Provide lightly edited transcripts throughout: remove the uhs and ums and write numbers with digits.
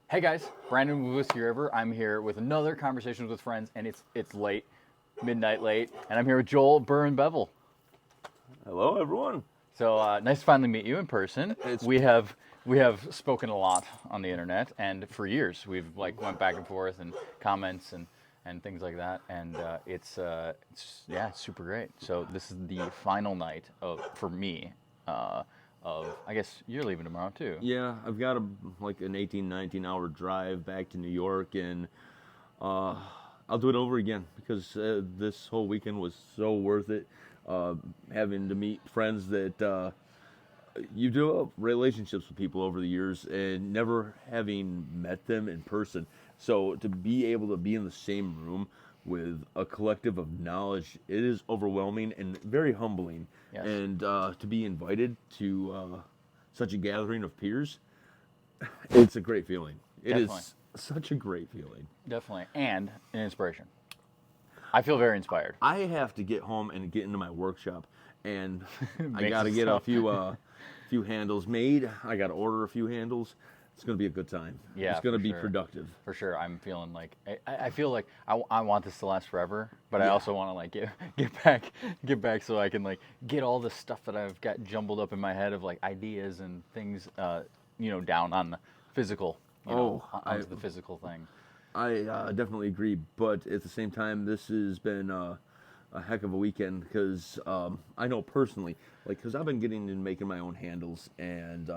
Hey guys, Brandon with Whiskey River. I'm here with another Conversations with Friends, and it's late, midnight late, and I'm here with Joel, Burr, and Bevel. Hello, everyone. So nice to finally meet you in person. It's- We have spoken a lot on the internet, and for years we've went back and forth and comments and things like that, and it's super great. So this is the final night for me. I guess you're leaving tomorrow too. Yeah, I've got an 18, 19-hour drive back to New York, and I'll do it over again because this whole weekend was so worth it. Having to meet friends that you develop relationships with people over the years and never having met them in person. So to be able to be in the same room with a collective of knowledge, it is overwhelming and very humbling. Yes. And to be invited to such a gathering of peers, it's a great feeling. It Definitely. is such a great feeling. Definitely, and an inspiration. I feel very inspired. I have to get home and get into my workshop, and I Make got to some get stuff. a few handles made. I got to order a few handles. It's going to be a good time. Yeah, it's going to for be sure. productive. For sure, I'm feeling like I feel like I want this to last forever, but I Yeah. also want to get back so I can get all the stuff that I've got jumbled up in my head of ideas and things, down on the physical, onto the physical thing. I definitely agree, but at the same time, this has been a heck of a weekend because I know personally, because I've been getting into making my own handles, and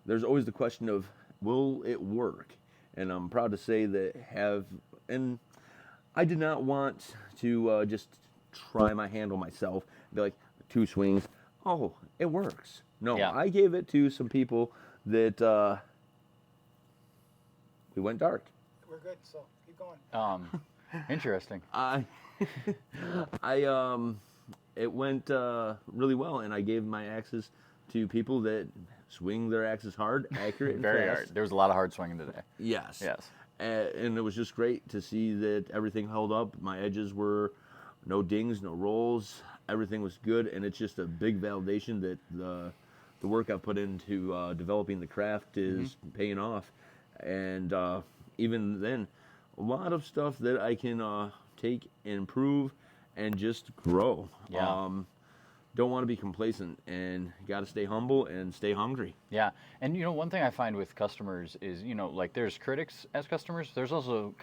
there's always the question of, will it work? And I'm proud to say that and I did not want to just try my handle myself, be like, 2 swings, oh, it works. No, Yeah. I gave it to some people that we went dark. We're good, so keep going. Interesting. It went really well, and I gave my axes to people that swing their axes hard, accurate, and Very fast. hard. There was a lot of hard swinging today. Yes. Yes. And it was just great to see that everything held up. My edges were no dings, no rolls. Everything was good, and it's just a big validation that the work I've put into developing the craft is paying off. And even then, a lot of stuff that I can take and improve and just grow. Yeah. Don't want to be complacent, and got to stay humble and stay hungry. Yeah, and one thing I find with customers is there's critics as customers. There's also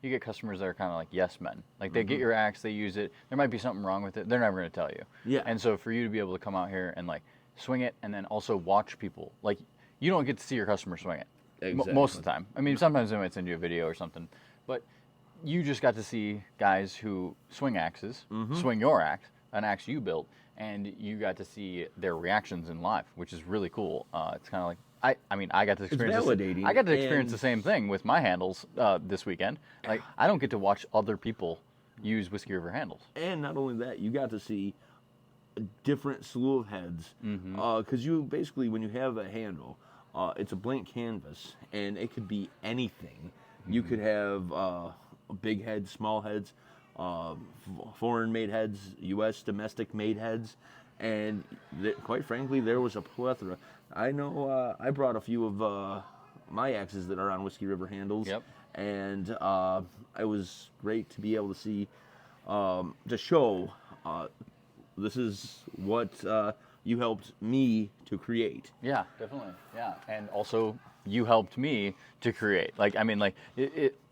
you get customers that are kind of like yes men. Like they get your axe, they use it. There might be something wrong with it. They're never going to tell you. Yeah. And so for you to be able to come out here and swing it, and then also watch people, you don't get to see your customer swing it Exactly. most of the time. I mean, sometimes they might send you a video or something, but you just got to see guys who swing axes, swing your axe, an axe you built, and you got to see their reactions in live, which is really cool. It's kind of like I got to experience. validating, I got to experience and- the same thing with my handles this weekend. I don't get to watch other people use Whiskey River handles. And not only that, you got to see a different slew of heads. Because you basically, when you have a handle, it's a blank canvas, and it could be anything. You could have big heads, small heads, foreign-made heads, U.S. domestic-made heads, and quite frankly, there was a plethora. I know I brought a few of my axes that are on Whiskey River handles, Yep. and it was great to be able to see, to show this is what you helped me to create. Yeah, definitely. Yeah, and also you helped me to create. When I see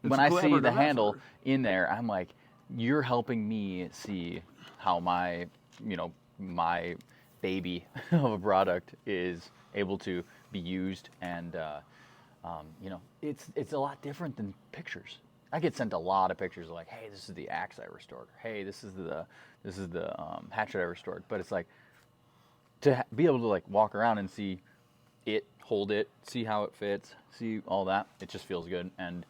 the collaborative handle effort. in there, I'm like, you're helping me see how my baby of a product is able to be used, and it's a lot different than pictures. I get sent a lot of pictures like, hey, this is the axe I restored. Hey, this is the hatchet I restored. But it's like to be able to walk around and see it, hold it, see how it fits, see all that. It just feels good, and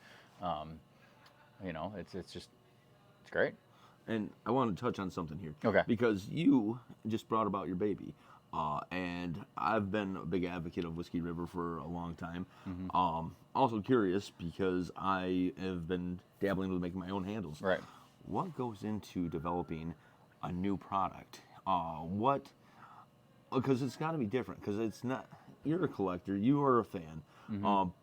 it's great. And I want to touch on something here. Okay. Because you just brought about your baby. And I've been a big advocate of Whiskey River for a long time. Also curious because I have been dabbling with making my own handles. Right. What goes into developing a new product? Because it's got to be different. Because it's not. You're a collector. You are a fan.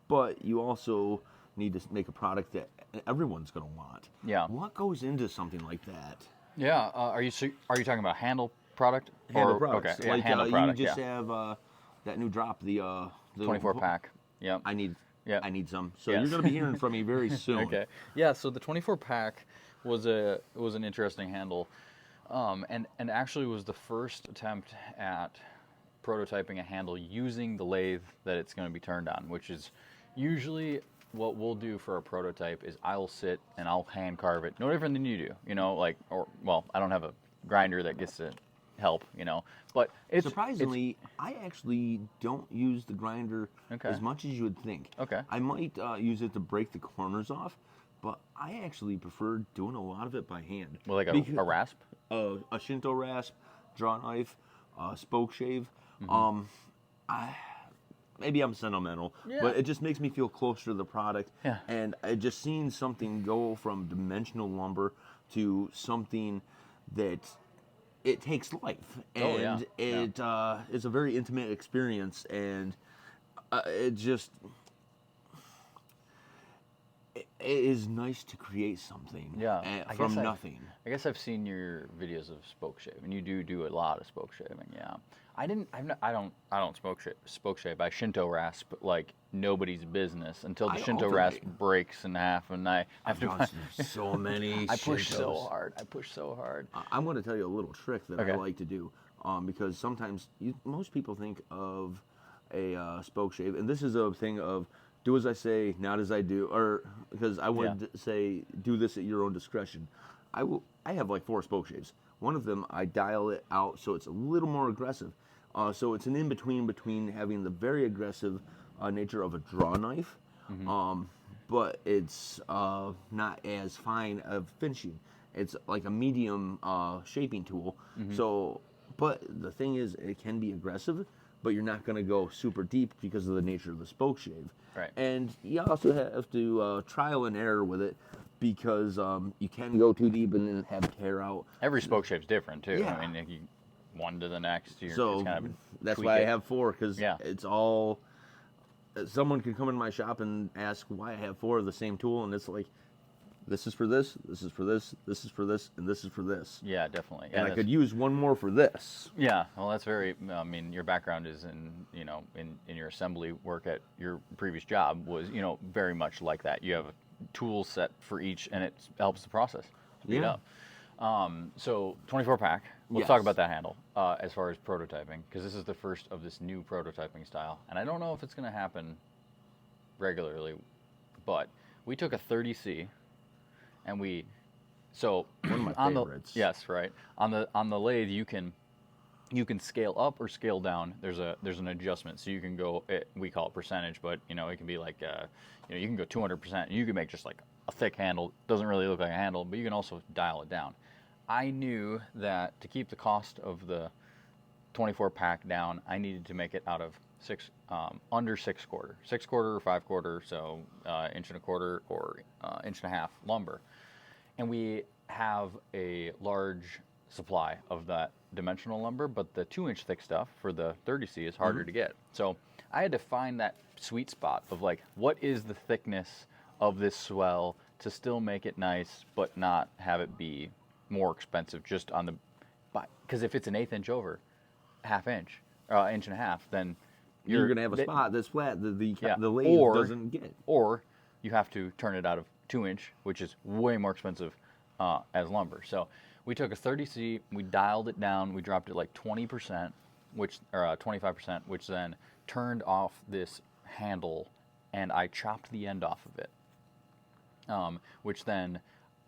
but you also need to make a product that everyone's going to want. Yeah. What goes into something like that? Yeah. Are you talking about handle product? Handle products. Okay. Yeah, Like handle product. you just yeah. have that new drop, the 24 pack. Yep. I need Yep. I need some. So Yes. you're going to be hearing from me very soon. Okay. Yeah. So the 24 pack was an interesting handle, and actually was the first attempt at prototyping a handle using the lathe that it's going to be turned on, which is usually what we'll do for a prototype is I'll sit and I'll hand carve it. No different than you do, I don't have a grinder that gets to help, but it's Surprisingly, I actually don't use the grinder Okay. as much as you would think. Okay. I might use it to break the corners off, but I actually prefer doing a lot of it by hand. well, like a rasp. A Shinto rasp, draw knife, spoke shave. Maybe I'm sentimental, Yeah. but it just makes me feel closer to the product. Yeah. And I just seen something go from dimensional lumber to something that it takes life, Oh, yeah. and it is a very intimate experience, and it is nice to create something from nothing. I guess I've seen your videos of spoke shave, and you do a lot of spoke shaving. Yeah, I don't spoke shave. I Shinto rasp like nobody's business until the I Shinto alternate. rasp breaks in half, and I have I've to. done so many. I push so Shintos. hard. I'm going to tell you a little trick that Okay. I like to do, because sometimes most people think of a spoke shave, and this is a thing of do as I say, not as I do, or because I would say do this at your own discretion. I have like 4 spoke shaves. One of them I dial it out so it's a little more aggressive. So it's an in between having the very aggressive nature of a draw knife, but it's not as fine of finishing. It's like a medium shaping tool. So, but the thing is, it can be aggressive, but you're not going to go super deep because of the nature of the spoke shave. Right. And you also have to trial and error with it, because you can go too deep and then have tear out. Every spoke shave's different too. Yeah. I mean, one to the next. So it's kind of that's tweak why it. I have 4, because Yeah. it's all. Someone could come in my shop and ask why I have 4 of the same tool, and it's like, this is for this, this is for this, this is for this, and this is for this. Yeah, definitely. And I could use one more for this. Yeah, well, that's very. I mean, your background is in your assembly work at your previous job was very much like that. You have a tool set for each, and it helps the process speed Yeah. up. So 24 pack. Let's Yes. talk about that handle as far as prototyping, because this is the first of this new prototyping style, and I don't know if it's going to happen regularly, but we took a 30C, and one of my on favorites. yes, right on the lathe you can scale up or scale down. There's an adjustment, so you can go. We call it percentage, but it can be like you can go 200%. You can make just like a thick handle. Doesn't really look like a handle, but you can also dial it down. I knew that to keep the cost of the 24 pack down, I needed to make it out of under 6/4, 6/4 or 5/4, so 1.25 or 1.5 lumber, and we have a large supply of that dimensional lumber, but the 2-inch thick stuff for the 30C is harder to get. So I had to find that sweet spot of like, what is the thickness of this swell to still make it nice, but not have it be more expensive just on the, because if it's an 1/8 inch over, 1/2 inch, 1.5 inch, then You're going to have a spot that's flat that the Yeah. lathe Or- doesn't get. or you have to turn it out of 2-inch, which is way more expensive as lumber. So we took a 30C, we dialed it down, we dropped it like 20%, or 25%, which then turned off this handle, and I chopped the end off of it.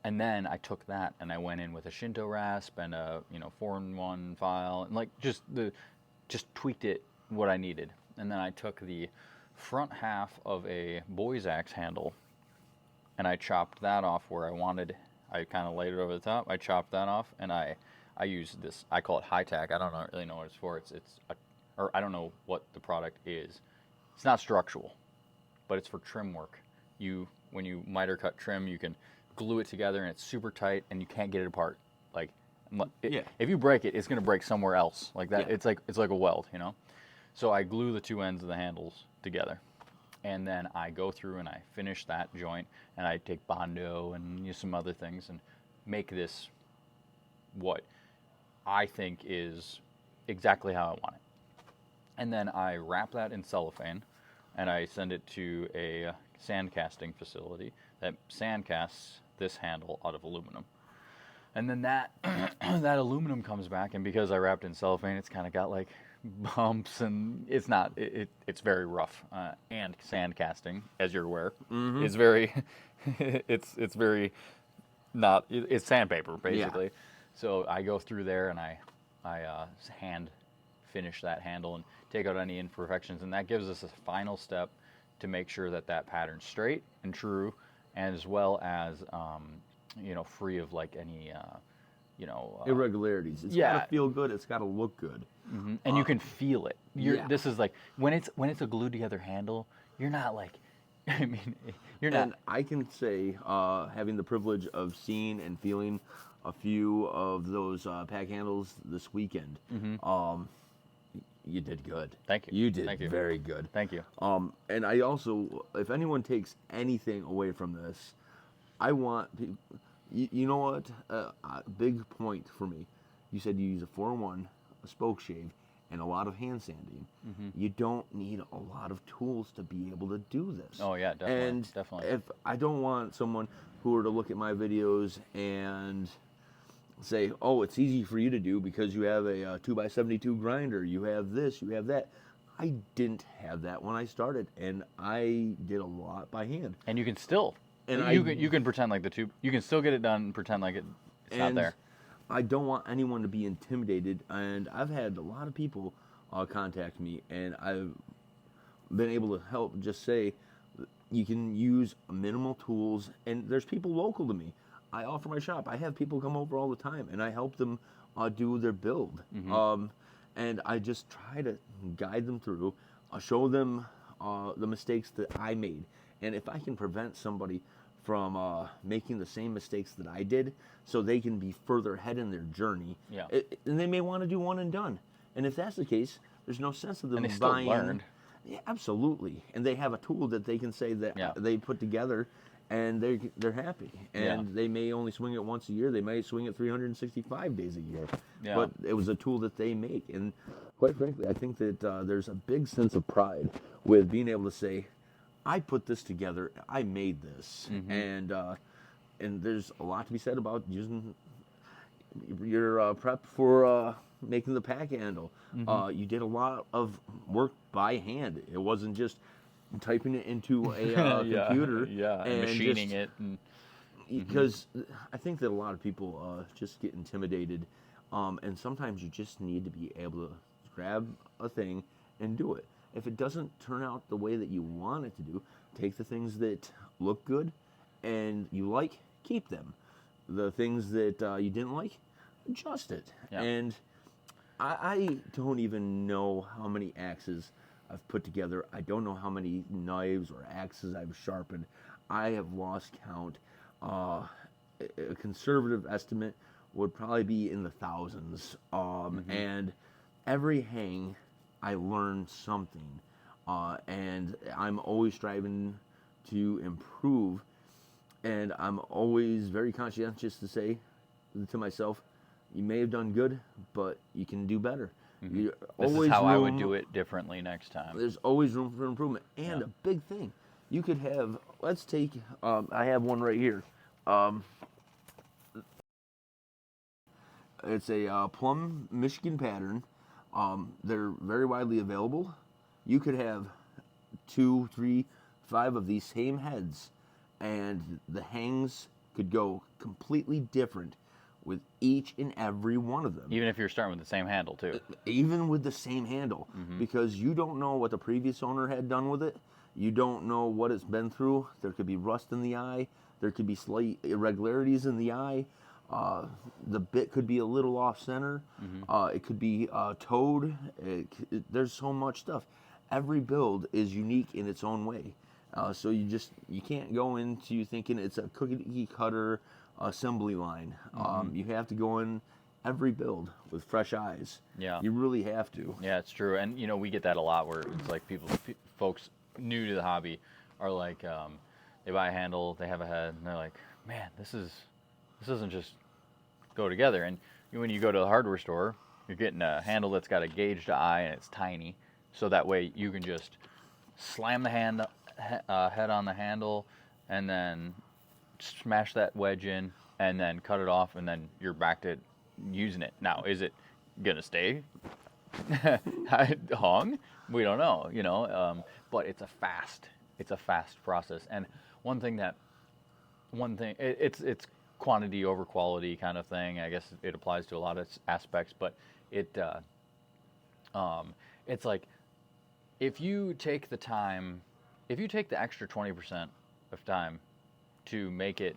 And then I took that and I went in with a Shinto rasp and a 4-in-1 file, and like just tweaked it what I needed. And then I took the front half of a boy's axe handle and I chopped that off where I wanted. I kind of laid it over the top. I chopped that off, and I used this. I call it high tack. I don't really know what it's for. Or I don't know what the product is. It's not structural, but it's for trim work. When you miter cut trim, you can glue it together, and it's super tight, and you can't get it apart. Like, if you break it, it's gonna break somewhere else. Like that. Yeah. It's like a weld, So I glue the two ends of the handles together, and then I go through and I finish that joint, and I take Bondo and use some other things and make this what I think is exactly how I want it. And then I wrap that in cellophane, and I send it to a sand casting facility that sand casts this handle out of aluminum. And then that that aluminum comes back, and because I wrapped it in cellophane, it's kind of got like bumps, and it's very rough. And sand casting, as you're aware, is very it's very not it's sandpaper basically. Yeah. So I go through there and I hand finish that handle and take out any imperfections, and that gives us a final step to make sure that that pattern's straight and true, and as well as free of like any irregularities. It's got to feel good. It's got to look good. Mm-hmm. And you can feel it. This is like when it's a glued together handle. You're not like, I mean, you're not. And I can say, having the privilege of seeing and feeling a few of those pack handles this weekend, you did good. Thank you. You did Thank you. very good. Thank you. And I also, if anyone takes anything away from this, I want people. You know what? Big point for me. You said you use a 4-in-1, a spoke shave, and a lot of hand sanding. You don't need a lot of tools to be able to do this. Oh yeah, definitely. And definitely. if I don't want someone who were to look at my videos and say, "Oh, it's easy for you to do because you have a 2x72 grinder, you have this, you have that." I didn't have that when I started, and I did a lot by hand. And you can still. And you can pretend like the tube. You can still get it done and pretend like it's not there. I don't want anyone to be intimidated, and I've had a lot of people contact me, and I've been able to help just say you can use minimal tools, and there's people local to me. I offer my shop. I have people come over all the time, and I help them do their build. And I just try to guide them through, show them the mistakes that I made. And if I can prevent somebody from making the same mistakes that I did, so they can be further ahead in their journey. And they may want to do one and done. And if that's the case, there's no sense of them and they still buying. learned. Yeah, absolutely. And they have a tool that they can say that they put together, and they're happy. And they may only swing it once a year. They may swing it 365 days a year. But it was a tool that they make. And quite frankly, I think that there's a big sense of pride with being able to say, I put this together. I made this, and there's a lot to be said about using your prep for making the pack handle. You did a lot of work by hand. It wasn't just typing it into a computer, and machining it. Because I think that a lot of people just get intimidated, and sometimes you just need to be able to grab a thing and do it. If it doesn't turn out the way that you want it to do, take the things that look good and you like, keep them. The things that you didn't like, adjust it. And I don't even know how many axes I've put together. I don't know how many knives or axes I've sharpened. I have lost count. A conservative estimate would probably be in the thousands. And every hang, I learned something, and I'm always striving to improve, and I'm always very conscientious to say to myself, you may have done good, but you can do better. This is how I would do it differently next time. There's always room for improvement. And a big thing, you could have, let's take, I have one right here. It's a Plum Michigan pattern. They're very widely available. You could have 2, 3, 5 of these same heads, and the hangs could go completely different with each and every one of them. Even if you're starting with the same handle, too. Even with the same handle, because you don't know what the previous owner had done with it. You don't know what it's been through. There could be rust in the eye. There could be slight irregularities in the eye. The bit could be a little off center. It could be towed. There's so much stuff. Every build is unique in its own way. So you can't go into thinking it's a cookie cutter assembly line. You have to go in every build with fresh eyes. You really have to. Yeah, it's true. And we get that a lot where it's like folks new to the hobby are like, they buy a handle, they have a head, and they're like, man, this doesn't just go together. And when you go to the hardware store, you're getting a handle that's got a gauged eye and it's tiny, so that way you can just slam the head on the handle and then smash that wedge in and then cut it off, and then you're back to using it. Now, is it gonna stay hung? We don't know, but it's a fast process. And one thing, it's quantity over quality kind of thing. I guess it applies to a lot of aspects, but it's like, if you take the extra 20% of time to make it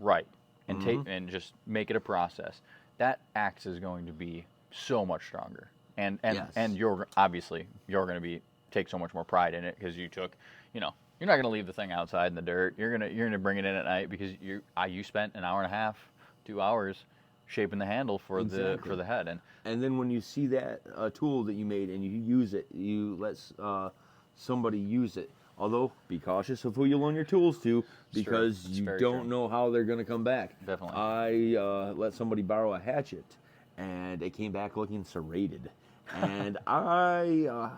right and and just make it a process, that axe is going to be so much stronger. And you're going to take so much more pride in it, because you took, you're not going to leave the thing outside in the dirt. You're going to bring it in at night, because you spent an hour and a half, 2 hours shaping the handle for the head. And then when you see that tool that you made and you use it, you let somebody use it. Although, be cautious of who you loan your tools to, because you don't know how they're going to come back. Definitely. I let somebody borrow a hatchet, and it came back looking serrated. And a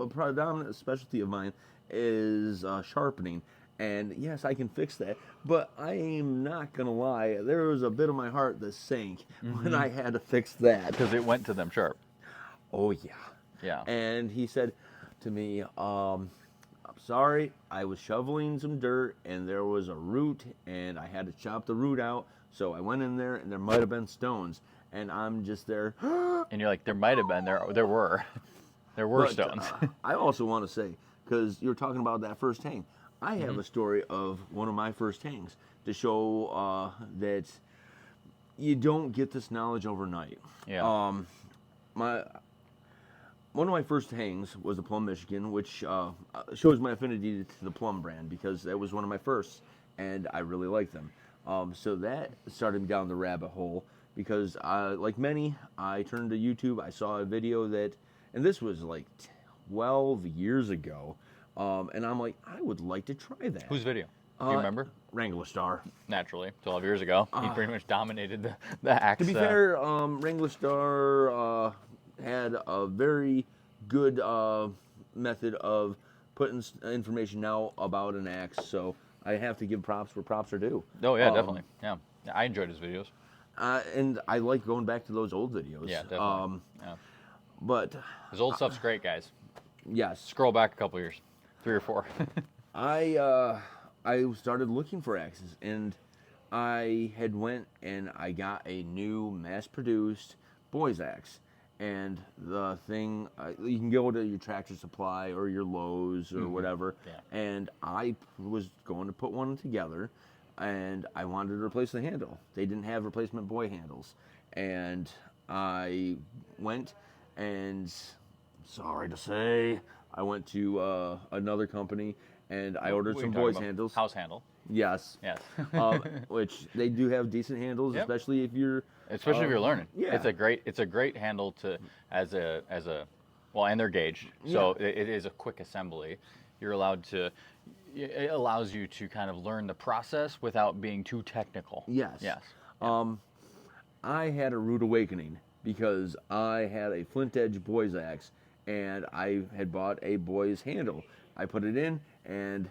predominant specialty of mine is sharpening. And yes, I can fix that, but I am not going to lie, there was a bit of my heart that sank when I had to fix that. Because it went to them sharp. Oh, yeah. Yeah. And he said to me, I'm sorry, I was shoveling some dirt, and there was a root, and I had to chop the root out, so I went in there, and there might have been stones, and I'm just there. And you're like, there might have been, there were stones. I also want to say, because you were talking about that first hang, I have a story of one of my first hangs to show that you don't get this knowledge overnight. Yeah. One of my first hangs was the Plum Michigan, which shows my affinity to the Plum brand, because that was one of my firsts, and I really like them. So that started me down the rabbit hole, because like many, I turned to YouTube. I saw a video that, and this was like 12 years ago, and I'm like, I would like to try that. Whose video? Do you remember? Wrangler Star. Naturally, 12 years ago. He pretty much dominated the axe. To be fair, Wrangler Star had a very good method of putting information out about an axe, so I have to give props where props are due. Oh, yeah, definitely. Yeah, I enjoyed his videos. And I like going back to those old videos. Yeah, definitely. But his old stuff's great, guys. Yes. Scroll back a couple years, 3 or 4. I started looking for axes, and I had went and I got a new mass-produced boys axe. And the thing, you can go to your Tractor Supply or your Lowe's or whatever, and I was going to put one together, and I wanted to replace the handle. They didn't have replacement boy handles, and I went, and sorry to say, I went to another company, and I ordered some boys handles. House handle. Yes. Yes. Which they do have decent handles, especially if you're if you're learning. Yeah. It's a great handle as a and they're gauged, so it is a quick assembly. It allows you to kind of learn the process without being too technical. Yes. Yes. I had a rude awakening, because I had a flint edge boys axe, and I had bought a boys handle. I put it in, and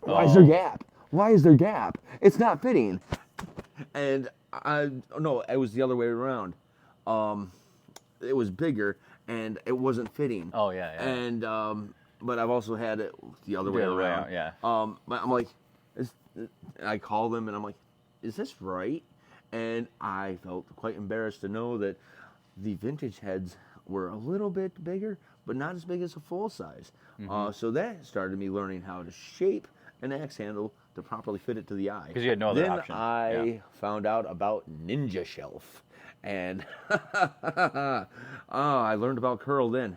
why is there gap? Why is there gap? It's not fitting. And it was the other way around. It was bigger, and it wasn't fitting. Oh, yeah. And but I've also had it the other way around. Yeah. But I'm like, I call them, and I'm like, is this right? And I felt quite embarrassed to know that the vintage heads were a little bit bigger, but not as big as a full size. So that started me learning how to shape an axe handle to properly fit it to the eye. Because you had no other option. Then I found out about Ninja Shelf, and I learned about curl then.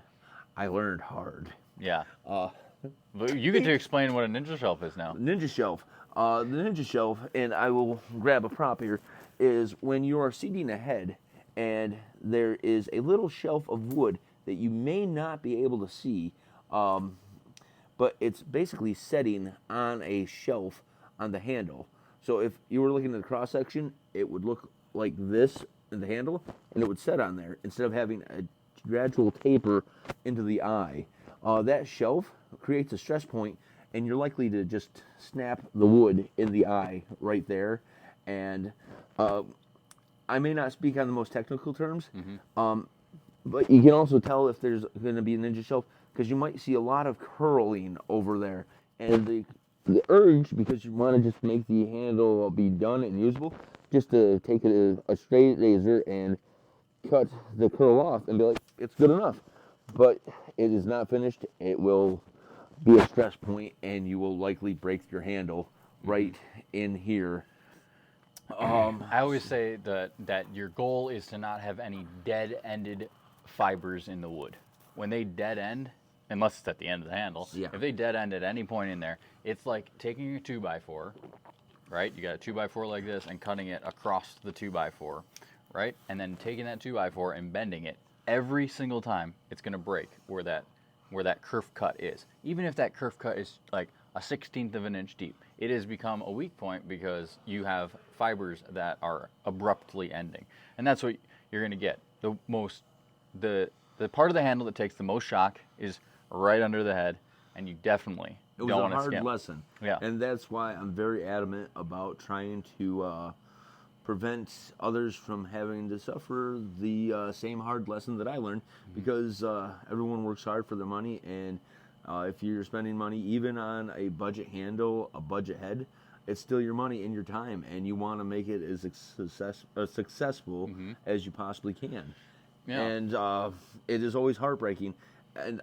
I learned hard. Yeah. You get to explain what a Ninja Shelf is now. Ninja Shelf. The Ninja Shelf, and I will grab a prop here, is when you are seating a head and there is a little shelf of wood that you may not be able to see, but it's basically setting on a shelf on the handle. So if you were looking at the cross section, it would look like this in the handle, and it would set on there instead of having a gradual taper into the eye. That shelf creates a stress point, and you're likely to just snap the wood in the eye right there. And I may not speak on the most technical terms, but you can also tell if there's going to be a ninja shelf because you might see a lot of curling over there. And the urge, because you want to just make the handle be done and usable, just to take a straight razor and cut the curl off and be like, it's good enough. But it is not finished. It will be a stress point, and you will likely break your handle right in here. I always say that your goal is to not have any dead-ended fibers in the wood. When they dead end, unless it's at the end of the handle, if they dead end at any point in there, it's like taking a 2x4, right? You got a 2x4 like this and cutting it across the 2x4, right? And then taking that 2x4 and bending it. Every single time, it's going to break where that kerf cut is. Even if that kerf cut is like a 1/16 of an inch deep, it has become a weak point because you have fibers that are abruptly ending. And that's what you're going to get. The part of the handle that takes the most shock is right under the head, and you definitely don't want to skimp. It was a hard lesson. Yeah. And that's why I'm very adamant about trying to prevent others from having to suffer the same hard lesson that I learned, because everyone works hard for their money, and if you're spending money even on a budget handle, a budget head, it's still your money and your time, and you want to make it as successful as you possibly can. Yeah. And it is always heartbreaking. And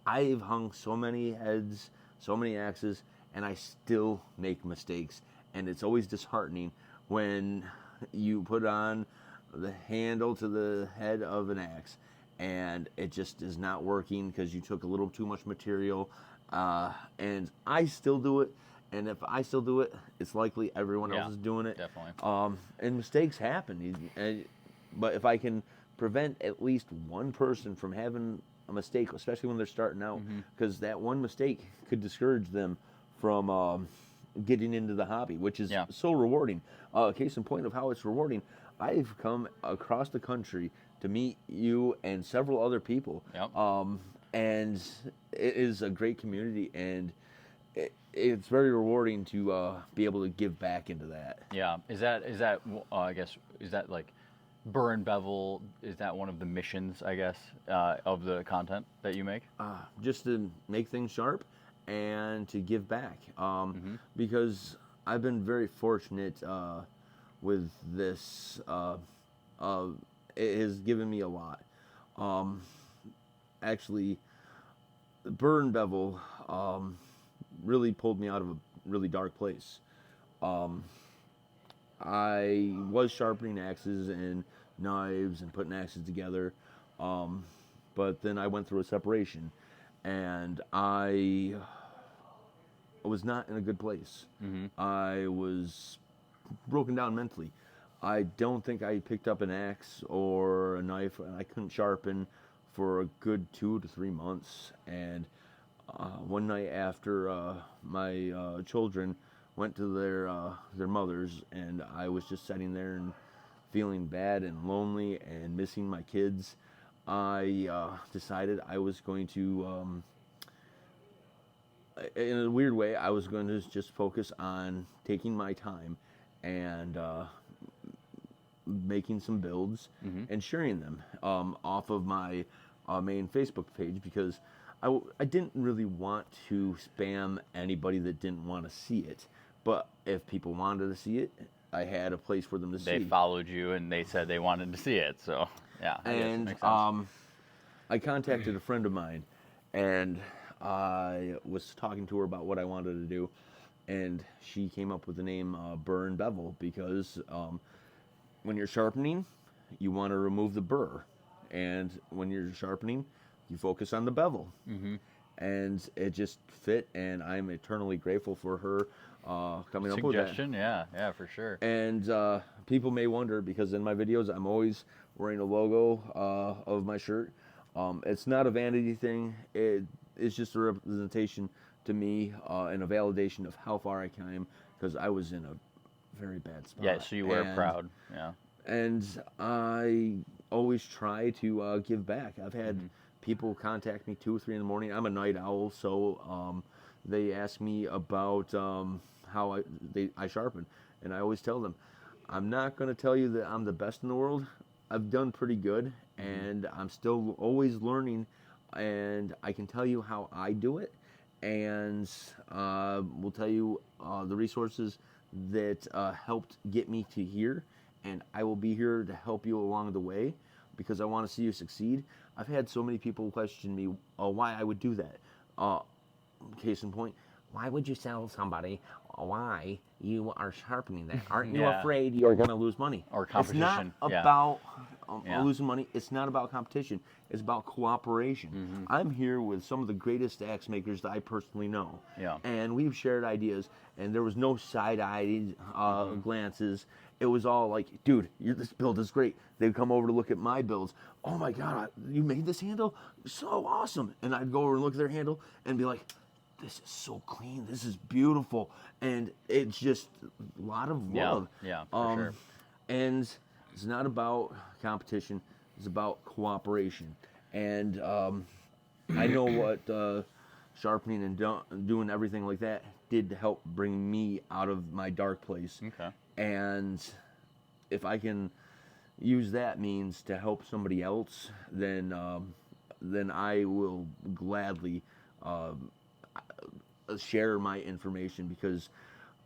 I've hung so many heads, so many axes, and I still make mistakes. And it's always disheartening when you put on the handle to the head of an axe and it just is not working because you took a little too much material. And I still do it. And if I still do it, it's likely everyone else is doing it. Definitely. And mistakes happen. But if I can prevent at least one person from having a mistake, especially when they're starting out, because that one mistake could discourage them from getting into the hobby, which is so rewarding. Case in point of how it's rewarding, I've come across the country to meet you and several other people. And it is a great community, and it's very rewarding to be able to give back into that. Yeah. Is that I guess, is that like burr and bevel, is that one of the missions, I guess, of the content that you make? Just to make things sharp and to give back. Because I've been very fortunate with this. It has given me a lot. Actually, the burr and bevel really pulled me out of a really dark place. I was sharpening axes and knives and putting axes together, but then I went through a separation, and I was not in a good place. I was broken down mentally. I don't think I picked up an axe or a knife, and I couldn't sharpen for a good 2 to 3 months. And one night after my children went to their mothers, and I was just sitting there and feeling bad and lonely and missing my kids, I decided I was going to, in a weird way, I was going to just focus on taking my time and making some builds and sharing them off of my main Facebook page, because I didn't really want to spam anybody that didn't want to see it. But if people wanted to see it, I had a place for them to see. They followed you and they said they wanted to see it, so yeah. And I contacted a friend of mine, and I was talking to her about what I wanted to do, and she came up with the name burr and bevel, because when you're sharpening, you want to remove the burr, and when you're sharpening, you focus on the bevel. And it just fit, and I'm eternally grateful for her coming up with that. Suggestion, yeah, for sure. And people may wonder, because in my videos I'm always wearing a logo of my shirt. It's not a vanity thing. It's just a representation to me and a validation of how far I came, because I was in a very bad spot. Yeah, so you were proud. Yeah. And I always try to give back. I've had people contact me 2 or 3 in the morning. I'm a night owl, so they ask me about how I sharpen, and I always tell them, I'm not going to tell you that I'm the best in the world. I've done pretty good, and I'm still always learning, and I can tell you how I do it, and we'll tell you the resources that helped get me to here, and I will be here to help you along the way, because I want to see you succeed. I've had so many people question me why I would do that. Case in point, why would you tell somebody why you are sharpening that? Aren't you afraid you're going to lose money? Or competition. It's not about losing money. It's not about competition. It's about cooperation. I'm here with some of the greatest axe makers that I personally know. Yeah. And we've shared ideas, and there was no side-eyed glances. It was all like, dude, this build is great. They'd come over to look at my builds. Oh my God, you made this handle? So awesome. And I'd go over and look at their handle and be like, this is so clean. This is beautiful. And it's just a lot of love. Yeah, for sure. And it's not about competition. It's about cooperation. And I know what sharpening and doing everything like that did to help bring me out of my dark place. Okay. And if I can use that means to help somebody else, then I will gladly share my information, because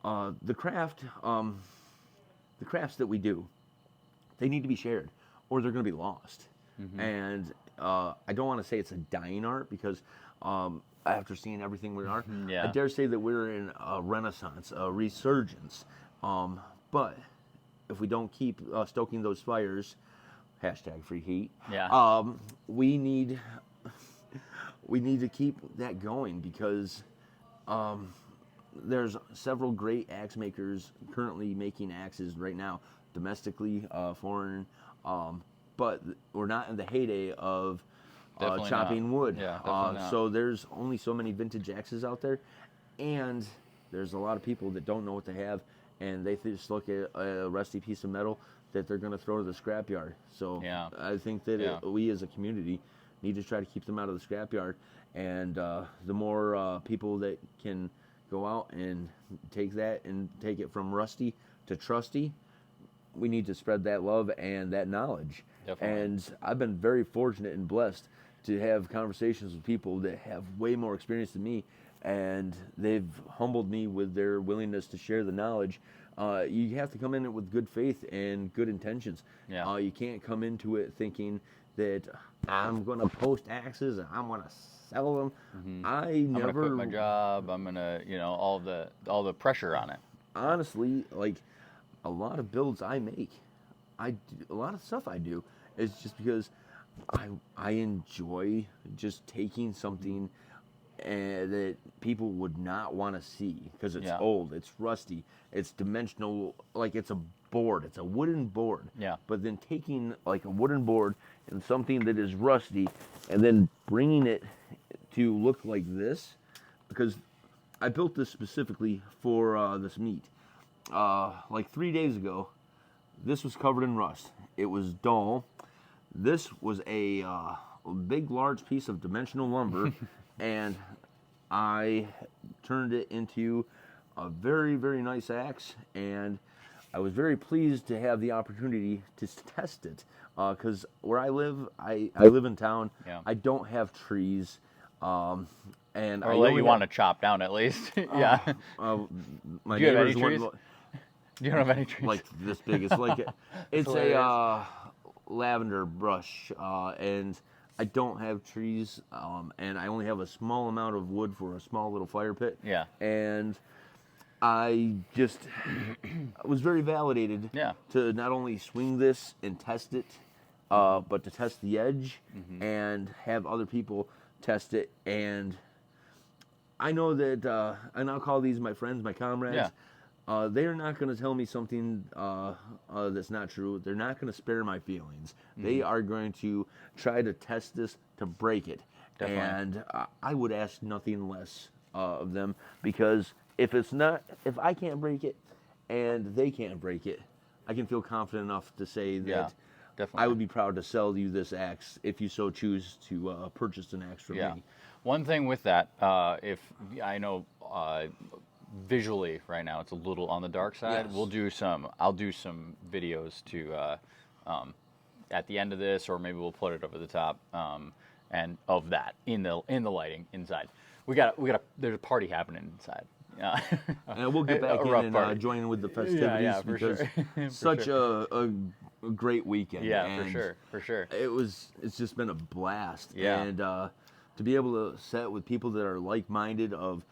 the crafts that we do, they need to be shared, or they're going to be lost. And I don't want to say it's a dying art, because after seeing everything we are, I dare say that we're in a renaissance, a resurgence. But if we don't keep stoking those fires, #free heat, we need to keep that going, because there's several great axe makers currently making axes right now, domestically, foreign, but we're not in the heyday of chopping wood. So there's only so many vintage axes out there, and there's a lot of people that don't know what they have, and they just look at a rusty piece of metal that they're going to throw to the scrapyard. So I think that we as a community need to try to keep them out of the scrapyard, and the more people that can go out and take that and take it from rusty to trusty, we need to spread that love and that knowledge. Definitely. And I've been very fortunate and blessed to have conversations with people that have way more experience than me, and they've humbled me with their willingness to share the knowledge. You have to come in it with good faith and good intentions. You can't come into it thinking that I'm going to post axes and I'm going to sell them. I'm going to quit my job. I'm going to, all the pressure on it. Honestly, like a lot of builds I make, a lot of stuff I do is just because I enjoy just taking something that people would not want to see, because it's old, it's rusty, it's dimensional, like it's a board, it's a wooden board. But then taking like a wooden board and something that is rusty and then bringing it to look like this, because I built this specifically for this meet. Like 3 days ago, this was covered in rust. It was dull. This was a big, large piece of dimensional lumber, and I turned it into a very, very nice axe, and I was very pleased to have the opportunity to test it, because where I live, I live in town. I don't have trees, and or let you want to chop down at least. My Do you have any neighbors trees? You don't have any trees? like this big. It's like it's a lavender brush, and I don't have trees, and I only have a small amount of wood for a small little fire pit. And I just was very validated to not only swing this and test it, but to test the edge and have other people test it. And I know that, and I'll call these my friends, my comrades. they are not going to tell me something that's not true. They're not going to spare my feelings. They are going to try to test this to break it. Definitely. And I would ask nothing less of them, because if I can't break it and they can't break it, I can feel confident enough to say that Yeah, definitely. I would be proud to sell you this axe if you so choose to purchase an axe from me. One thing with that, if I know visually right now it's a little on the dark side. Yes. I'll do some videos to at the end of this, or maybe we'll put it over the top, and of that in the lighting inside. There's a party happening inside. And we'll get back A in rough and party. join in with the festivities for because sure. such a great weekend. Yeah, and for sure. It's just been a blast. Yeah. And to be able to set with people that are like-minded of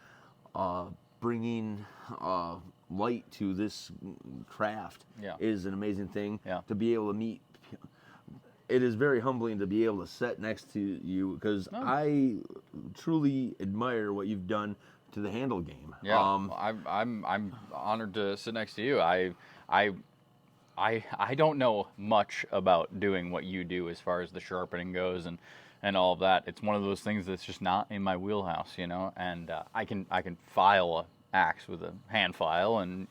bringing light to this craft is an amazing thing. Yeah. To be able to meet, it is very humbling to be able to sit next to you, because I truly admire what you've done to the handle game. Yeah, I'm honored to sit next to you. I don't know much about doing what you do as far as the sharpening goes and all of that. It's one of those things that's just not in my wheelhouse, And I can file a axe with a hand file, and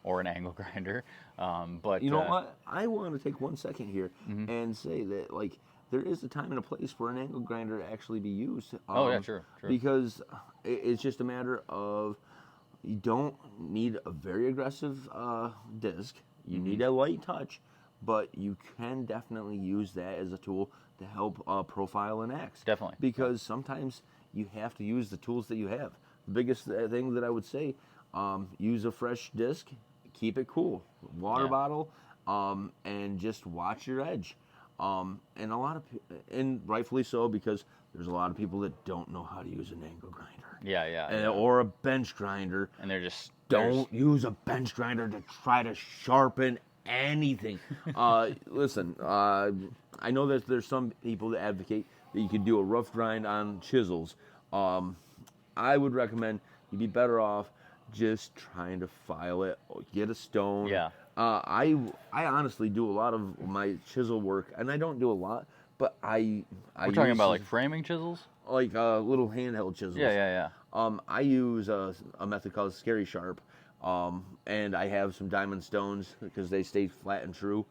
or an angle grinder. But you know what? I want to take 1 second here and say that, like, there is a time and a place for an angle grinder to actually be used. True. Because it's just a matter of, you don't need a very aggressive disc. You need a light touch, but you can definitely use that as a tool to help profile an axe. Definitely. Because sometimes you have to use the tools that you have. The biggest thing that I would say, use a fresh disc, keep it cool, water bottle, and just watch your edge. And rightfully so, because there's a lot of people that don't know how to use an angle grinder. Or a bench grinder. And they're just Don't use a bench grinder to try to sharpen anything. Listen, I know that there's some people that advocate that you could do a rough grind on chisels. I would recommend you'd be better off just trying to file it, get a stone. Yeah. I honestly do a lot of my chisel work, and I don't do a lot, but We're talking about like framing chisels? like little handheld chisels. Yeah. I use a method called Scary Sharp, and I have some diamond stones because they stay flat and true.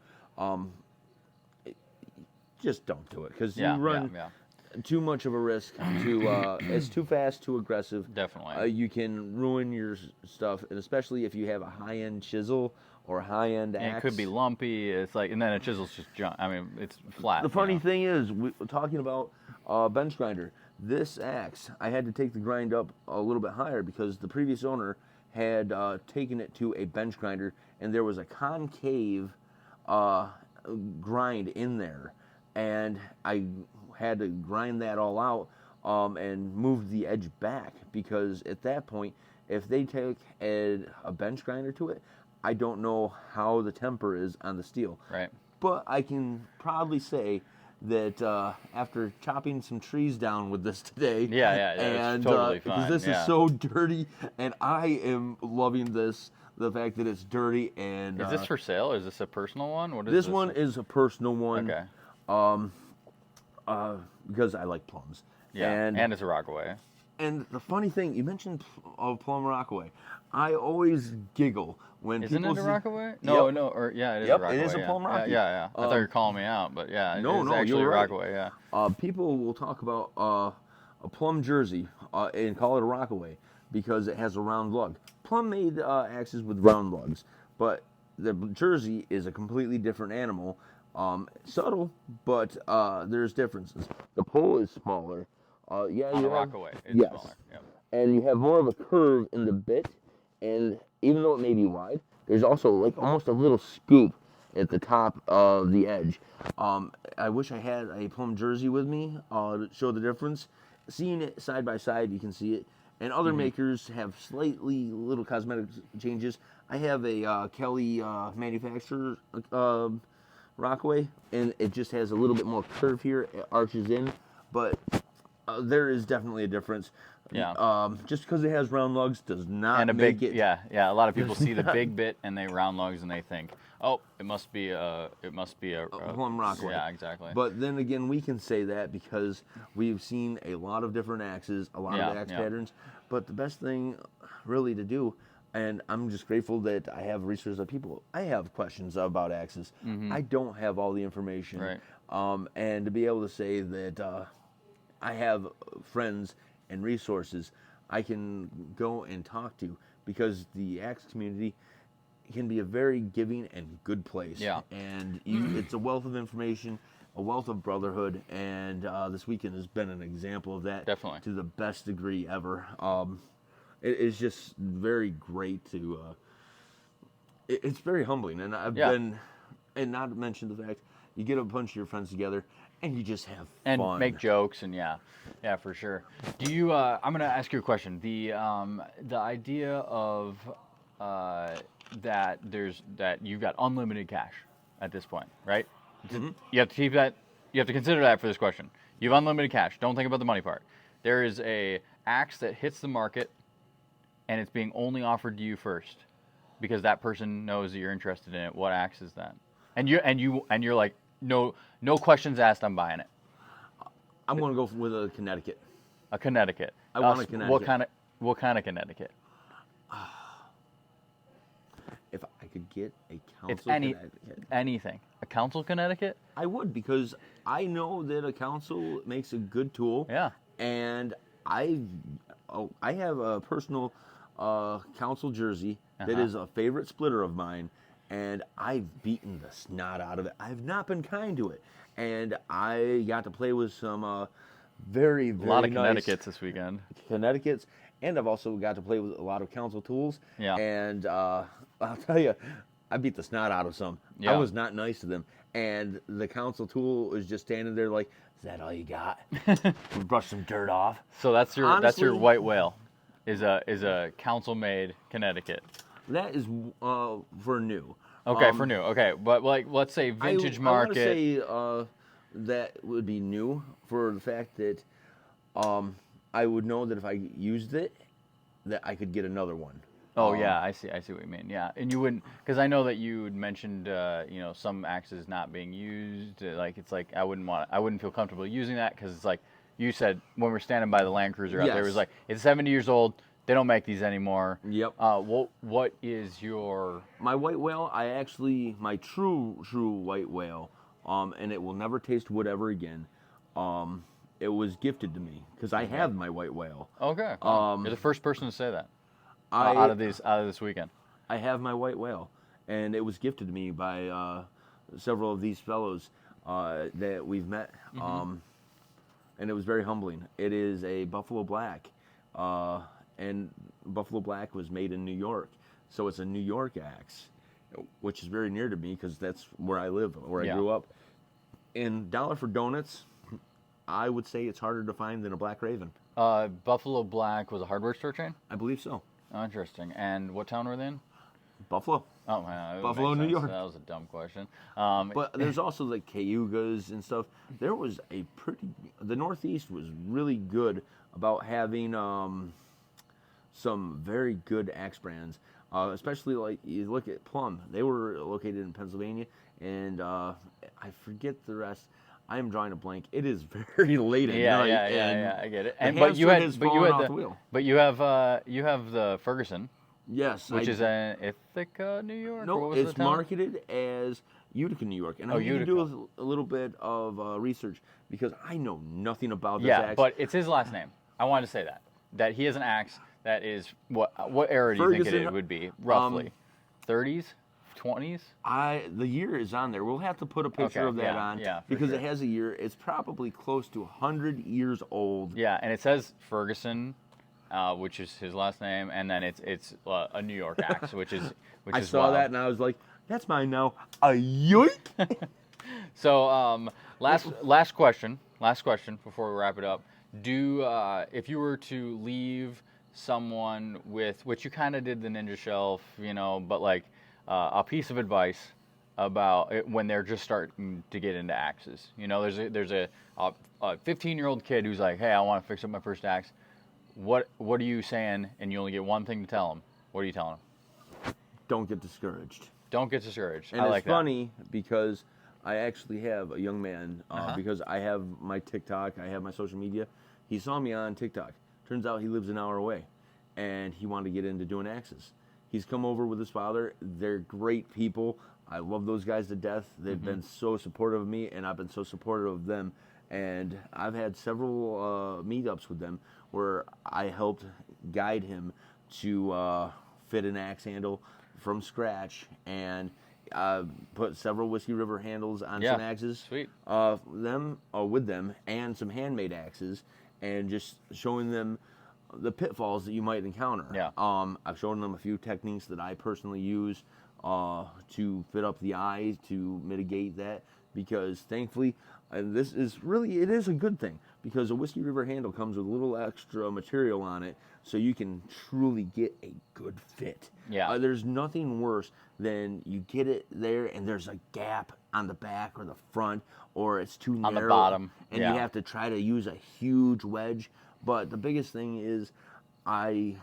Just don't do it, because you run too much of a risk. It's too fast, too aggressive. Definitely. You can ruin your stuff, and especially if you have a high-end chisel or a high-end axe. And it could be lumpy. It's like, and then a chisel's just junk. I mean, it's flat. The funny thing is, we're talking about bench grinder. This axe, I had to take the grind up a little bit higher because the previous owner had taken it to a bench grinder, and there was a concave grind in there, and I had to grind that all out and move the edge back, because at that point, if they take a bench grinder to it, I don't know how the temper is on the steel. Right. But I can proudly say that after chopping some trees down with this today, and it's totally fine. because this is so dirty, and I am loving this. The fact that it's dirty. And is this for sale? Is this a personal one? What is this one? Is a personal one. Okay. Because I like plums. Yeah, and it's a Rockaway. And the funny thing, you mentioned plum Rockaway. I always giggle when Isn't people it a Rockaway? No, it is a Rockaway. It is a plum Rockaway. Yeah. I thought you were calling me out, but yeah, it's actually you're a right. Rockaway. Yeah. People will talk about a plum jersey and call it a Rockaway because it has a round lug. Plum made axes with round lugs, but the jersey is a completely different animal. Subtle, but there's differences. The pole is smaller. On a Rockaway, it's smaller. Yep. And you have more of a curve in the bit, and even though it may be wide, there's also like almost a little scoop at the top of the edge. I wish I had a plum jersey with me to show the difference. Seeing it side by side, you can see it. And other makers have slightly little cosmetic changes. I have a Kelly manufacturer Rockaway, and it just has a little bit more curve here. It arches in, but there is definitely a difference. Yeah. Just because it has round lugs does not And a make big, it. yeah. A lot of people see the big bit and they round lugs and they think, oh, it must be a Plum Rockaway. Yeah, exactly. But then again, we can say that because we've seen a lot of different axes, a lot of axe patterns. But the best thing really to do, and I'm just grateful that I have research of people. I have questions about axes. I don't have all the information. Right. And to be able to say that I have friends and resources I can go and talk to, because the axe community can be a very giving and good place. Yeah. And it's a wealth of information, a wealth of brotherhood, and this weekend has been an example of that. Definitely. To the best degree ever. It's just very great to. It's very humbling, and I've been, and not to mention the fact you get a bunch of your friends together and you just have and fun. make jokes and yeah, for sure. Do you? I'm gonna ask you a question. The idea of that you've got unlimited cash at this point, right? You have to keep that. You have to consider that for this question. You have unlimited cash. Don't think about the money part. There is a axe that hits the market, and it's being only offered to you first, because that person knows that you're interested in it. What axe is that? And you're like, no questions asked. I'm buying it. I'm going to go with a Connecticut. A Connecticut. I want a Connecticut. What kind of Connecticut? If I could get a council It's Connecticut, anything. A council Connecticut? I would, because I know that a council makes a good tool. Yeah. And I have a personal council jersey that is a favorite splitter of mine, and I've beaten the snot out of it. I've not been kind to it, and I got to play with some very, very a lot of nice Connecticut's this weekend. Connecticut's, and I've also got to play with a lot of council tools. Yeah. And I'll tell you, I beat the snot out of some. Yeah. I was not nice to them, and the council tool was just standing there like, "Is that all you got?" Brush some dirt off. So that's your Honestly, white whale, is a council made Connecticut. That is for new. Okay, for new. Okay, but like let's say vintage market. I want to say that would be new for the fact that I would know that if I used it, that I could get another one. Oh yeah, I see what you mean. Yeah, and you wouldn't, because I know that you had mentioned some axes not being used. Like it's like I wouldn't feel comfortable using that, because it's like you said when we're standing by the Land Cruiser out there, it was like it's 70 years old. They don't make these anymore. Yep. What is your... My white whale, my true white whale, and it will never taste wood ever again. It was gifted to me because I have my white whale. Okay. You're the first person to say that out of this weekend. I have my white whale, and it was gifted to me by several of these fellows that we've met, and it was very humbling. It is a Buffalo Black. And Buffalo Black was made in New York, so it's a New York axe, which is very near to me because that's where I live, where I grew up. And dollar for donuts, I would say it's harder to find than a Black Raven. Buffalo Black was a hardware store chain? I believe so. Oh, interesting. And what town were they in? Buffalo. Oh, yeah, Buffalo, New York. That was a dumb question. But there's also like Cayugas and stuff. There was the Northeast was really good about having some very good axe brands, especially like you look at Plum. They were located in Pennsylvania, and I forget the rest. I am drawing a blank. It is very late at night. Yeah, I get it. And but you have the Ferguson. Yes, which is in Ithaca, New York. No, it's marketed as Utica, New York, and I need to do a little bit of research because I know nothing about this axe. Yeah, but it's his last name. I wanted to say that he has an axe that is what era do you think it would be roughly? 30s, 20s? The year is on there. We'll have to put a picture of that on because it has a year. It's probably close to 100 years old. Yeah, and it says Ferguson, which is his last name, and then it's a New York axe, which is I saw that and I was like, that's mine now. A yoink! So last question before we wrap it up. If you were to leave someone with, which you kind of did the ninja shelf, but like a piece of advice about it when they're just starting to get into axes. There's a 15-year-old kid who's like, hey, I want to fix up my first axe. what are you saying? And you only get one thing to tell them. What are you telling them? Don't get discouraged. Don't get discouraged. And I it's like funny because I actually have a young man, Uh-huh. because I have my TikTok, I have my social media. He saw me on TikTok. Turns out he lives an hour away, and he wanted to get into doing axes. He's come over with his father. They're great people. I love those guys to death. They've been so supportive of me, and I've been so supportive of them. And I've had several meetups with them where I helped guide him to fit an axe handle from scratch, and put several Whiskey River handles on some axes. Sweet. With them, and some handmade axes, and just showing them the pitfalls that you might encounter. Yeah. I've shown them a few techniques that I personally use to fit up the eye to mitigate that, because thankfully, and this is really, it is a good thing, because a Whiskey River handle comes with a little extra material on it, so you can truly get a good fit. Yeah. There's nothing worse than you get it there and there's a gap on the back or the front, or it's too narrow. On the bottom. And you have to try to use a huge wedge. But the biggest thing is, I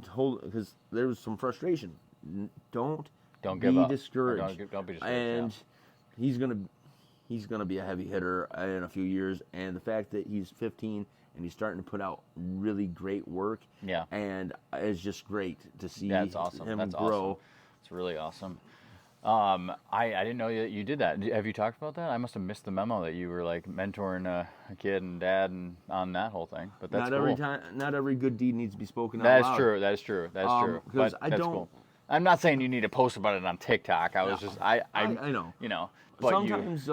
told, because there was some frustration. Don't give be up. discouraged. Don't be discouraged. And he's gonna be a heavy hitter in a few years. And the fact that he's 15 and he's starting to put out really great work. Yeah. And it's just great to see That's awesome. him That's grow. awesome. It's really awesome. I didn't know that you did that. Have you talked about that? I must have missed the memo that you were like mentoring a kid and dad and on that whole thing. But that's cool. Not every good deed needs to be spoken out That loud. is true. That is true. That's true. Because But I that's don't. cool. I'm not saying you need to post about it on TikTok. I was just I know. You know. But sometimes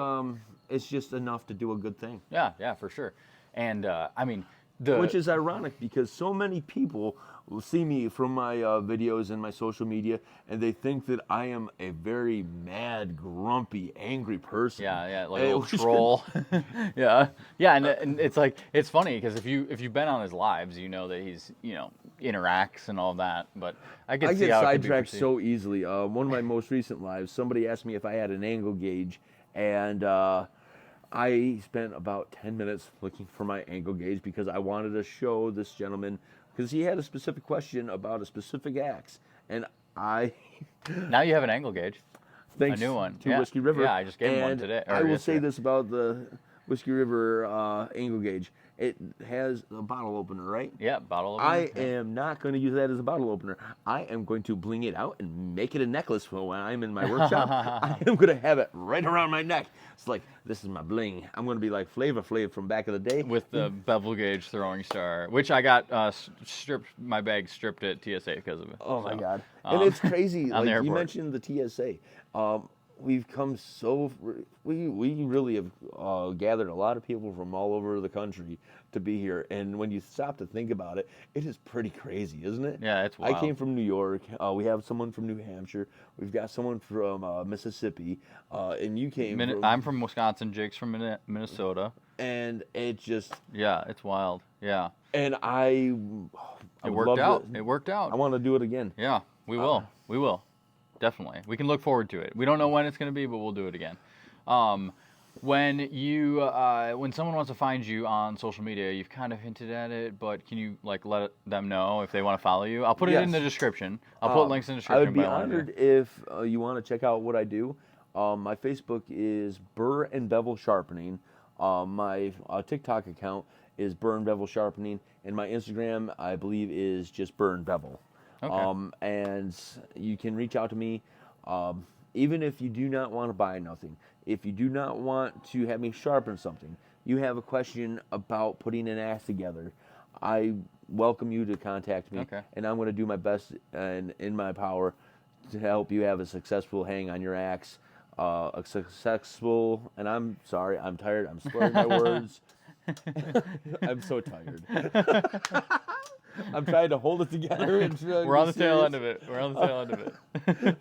it's just enough to do a good thing. Yeah, for sure. And I mean, which is ironic because so many people will see me from my videos and my social media, and they think that I am a very mad, grumpy, angry person. Yeah, like a little troll. yeah, and it's like, it's funny because if you've been on his lives, you know that he's interacts and all that. But I get see how sidetracked so easily. One of my most recent lives, somebody asked me if I had an angle gauge, and I spent about 10 minutes looking for my angle gauge because I wanted to show this gentleman, because he had a specific question about a specific axe, and Now you have an angle gauge. Thanks a new one. to Whiskey River. Yeah, I just gave him one And today. I will say this about the Whiskey River angle gauge. It has a bottle opener, right? Yeah, bottle opener. I am not going to use that as a bottle opener. I am going to bling it out and make it a necklace for when I'm in my workshop. I am going to have it right around my neck. It's like, this is my bling. I'm going to be like Flavor Flav from back in the day. With the bevel gauge throwing star, which I got my bag stripped at TSA because of it. Oh my God. And it's crazy. On the Like you airport. mentioned the TSA. We've come so, we really have gathered a lot of people from all over the country to be here. And when you stop to think about it, it is pretty crazy, isn't it? Yeah, it's wild. I came from New York. We have someone from New Hampshire. We've got someone from Mississippi. And you came from... I'm from Wisconsin. Jake's from Minnesota. And it just... Yeah, it's wild. Yeah. And It worked out. It worked out. I want to do it again. Yeah, we will. We will. Definitely. We can look forward to it. We don't know when it's going to be, but we'll do it again. When someone wants to find you on social media, you've kind of hinted at it, but can you let them know if they want to follow you? I'll put it in the description. I'll put links in the description. I would be honored if you want to check out what I do. My Facebook is Burr and Bevel Sharpening. My TikTok account is Burr and Bevel Sharpening, and my Instagram, I believe, is just Burr and Bevel. Okay. And you can reach out to me, even if you do not want to buy nothing. If you do not want to have me sharpen something, you have a question about putting an axe together, I welcome you to contact me. Okay. And I'm going to do my best and in my power to help you have a successful hang on your axe. And I'm sorry, I'm tired, I'm slurring my words. I'm so tired. I'm trying to hold it together. And We're on the tail end of it.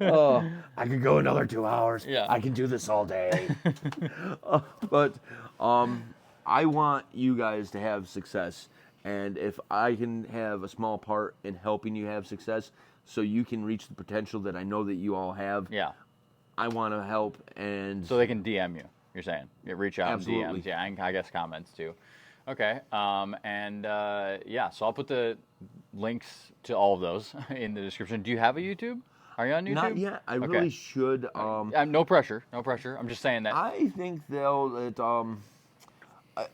Oh, I could go another 2 hours. Yeah. I can do this all day. But I want you guys to have success. And if I can have a small part in helping you have success so you can reach the potential that I know that you all have, Yeah. I want to help. And So they can DM you, you're saying? Reach out Absolutely. and DMs. Yeah, I guess comments too. Okay. So I'll put the links to all of those in the description. Do you have a YouTube? Are you on YouTube? Not yet. I Okay. really should. No pressure. No pressure. I'm just saying that. I think though that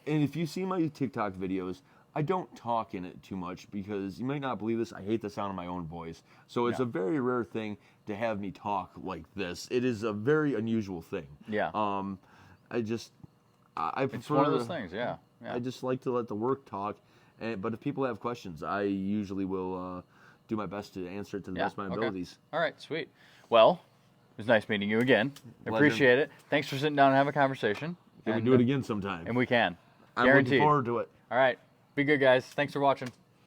and if you see my TikTok videos, I don't talk in it too much because you might not believe this. I hate the sound of my own voice, so it's a very rare thing to have me talk like this. It is a very unusual thing. Yeah. I prefer. It's one of those things. Yeah. I just like to let the work talk, but if people have questions, I usually will do my best to answer it to the best of my abilities. All right, sweet. Well, it was nice meeting you again. I appreciate it. Thanks for sitting down and having a conversation. Can we do it again sometime? And we can. I'm Guaranteed. looking forward to it. All right. Be good, guys. Thanks for watching.